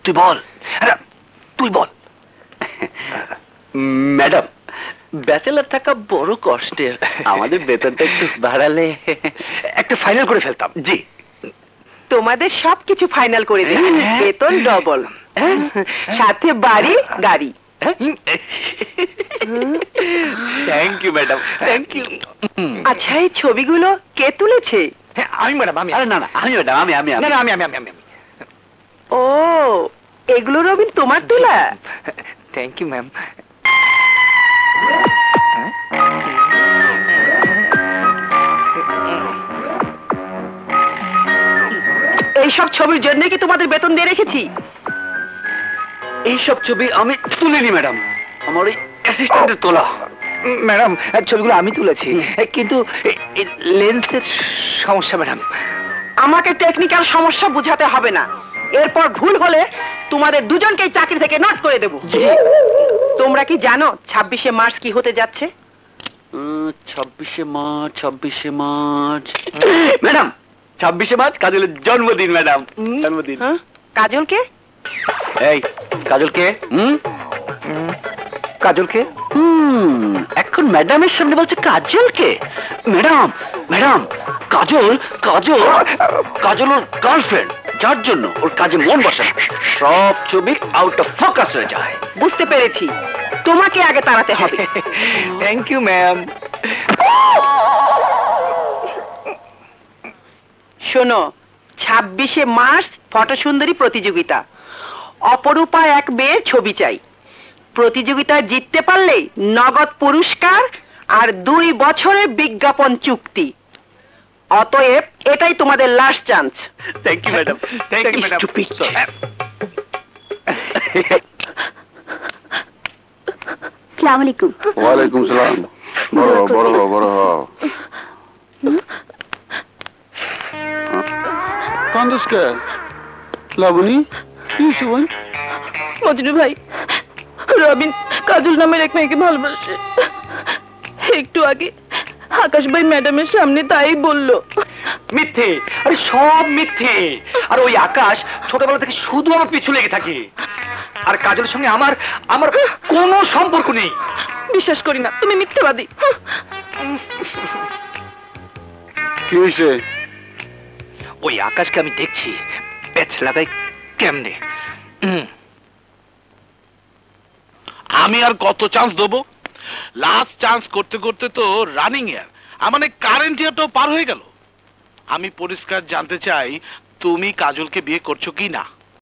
তুই বল, তুই বল। Madam, bachelor থাকা বড় কষ্টের, আমাদের বেতনটা একটু বাড়ালে একটা ফাইনাল করে ফেলতাম। জি, তোমাদের সবকিছু ফাইনাল করে দিই, বেতন ডবল, সাথে বাড়ি গাড়ি। Thank you madam, thank you. আচ্ছা, এই ছবিগুলো কে তুলেছে? আমি ম্যাডাম, আমি। আরে না না, আমি ম্যাডাম, আমি আমি না, আমি আমি আমি। ও, এগুলো রবিন তোমার তোলা? Thank you ma'am. এইসব ছবির জন্য কি তোমাদের বেতন দিয়ে রেখেছি? এইসব ছবি আমি তুলিনি ম্যাডাম, আমার ওই অ্যাসিস্ট্যান্টের তোলা। ম্যাডাম, ছবিগুলো আমি তুলেছি, কিন্তু লেন্সের সমস্যা ম্যাডাম। আমাকে টেকনিক্যাল সমস্যা বুঝাতে হবে না, এরপর ভুল হলে তোমাদের দুজনকেই চাকরি থেকে নট করে দেবো। তোমরা কি জানো 26শে মার্চ কি হতে যাচ্ছে? 26শে মার্চ, 26শে মার্চ ম্যাডাম, 26শে মার্চ কাজলের জন্মদিন ম্যাডাম, জন্মদিন। কাজলকে? এই কাজলকে? কাজলকে? এখন ম্যাডামের সামনে বলছে কাজলকে? ম্যাডাম, ম্যাডাম, কাজল, কাজল, কাজল ওর গার্লফ্রেন্ড, যার জন্য ওর কাজে মন বসে না, সব ছবি আউট অফ ফোকাস হয়ে যায়। বুঝতে পেরেছি, তোমাকে আগে তাড়াতে হবে। Thank you ma'am. শোনো, 26শে মার্চ ফটো সুন্দরী প্রতিযোগিতা, অপরূপা এক মেয়ের ছবি চাই। প্রতিযোগিতায় জিততে পারলে নগদ পুরস্কার আর 2 বছরের বিজ্ঞাপন চুক্তি। অতএব এটাই তোমাদের last chance. Thank you madam, thank you madam. আসসালামু আলাইকুম। ওয়ালাইকুম সালাম। বড় বড় বড় কান্দুসকে লাবণী, কি শুভন? মজনু ভাই, রবিন কাজল নামের এক মেয়েকে ভালোবাসে। একটু আগে আকাশ ভাই ম্যাডামের সামনে তাই বললো। মিথ্যে, আরে সব মিথ্যে। আর ওই আকাশ ছোটবেলা থেকে শুধু আমার পিছু লেগে থাকে, আর কাজলের সঙ্গে আমার আমার কোনো সম্পর্ক নেই। বিশ্বাস করি না, তুমি মিথ্যেবাদী। কি হয়েছে? ওই আকাশকে আমি দেখছি প্যাচ লাগাই কেমনে। আমি আর কত চান্স দেবো? লাস্ট চান্স করতে করতে তো রানিং ইয়ার, মানে কারেন্ট ইয়ারটাও পার হয়ে গেল। আমি পরিষ্কার জানতে চাই, তুমি কাজলকে বিয়ে করছো কি না?